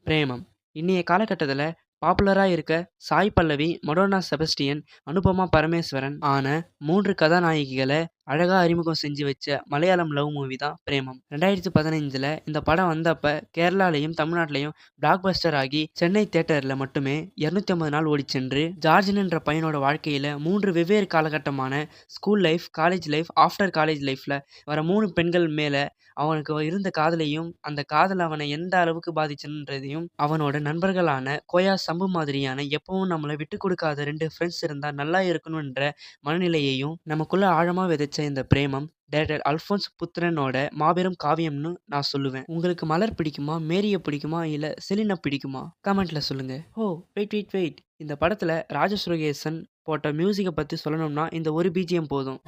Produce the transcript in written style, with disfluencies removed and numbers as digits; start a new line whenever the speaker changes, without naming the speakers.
பிரேமம். இன்னைய காலகட்டத்தில பாப்புலரா இருக்க சாய் பல்லவி, மடோனா செபஸ்டியன், அனுபமா பரமேஸ்வரன் ஆன 3 கதாநாயகிகள அழகா அறிமுகம் செஞ்சு வச்ச மலையாளம் லவ் மூவி தான் பிரேமம். 2015ல இந்த படம் வந்தப்ப கேரளாலயும், தமிழ்நாட்டிலயும் பிளாக் பஸ்டர் ஆகி சென்னை தியேட்டர்ல மட்டுமே 250 நாள் ஓடிச்சென்று, ஜார்ஜின்ன்ற பையனோட வாழ்க்கையில 3 வெவ்வேறு காலகட்டமான school life, college life, after college லைஃப்ல வர 3 பெண்கள் மேல அவனுக்கு இருந்த காதலையும், அந்த காதல் அவனை எந்த அளவுக்கு பாதிச்சுன்றதையும், அவனோட நண்பர்களான கோயா, சம்பு மாதிரியான எப்பவும் நம்மள விட்டுக் கொடுக்காத 2 ஃப்ரெண்ட்ஸ் இருந்தா நல்லா இருக்கணும்ன்ற மனநிலையையும் நமக்குள்ள ஆழமா விதைச்ச இந்த பிரேமம், டைரக்டர் அல்போன்ஸ் புத்ரனோட மாபெரும் காவியம்னு நான் சொல்லுவேன். உங்களுக்கு மலர் பிடிக்குமா? மேரிய பிடிக்குமா? இல்ல செலினா பிடிக்குமா? கமெண்ட்ல சொல்லுங்க. ஓ! வெயிட். இந்த படத்துல ராஜேஷ் ரோகேசன் போட்ட மியூசிக்க பத்தி சொல்லணும்னா இந்த ஒரு பிஜிஎம் போதும்.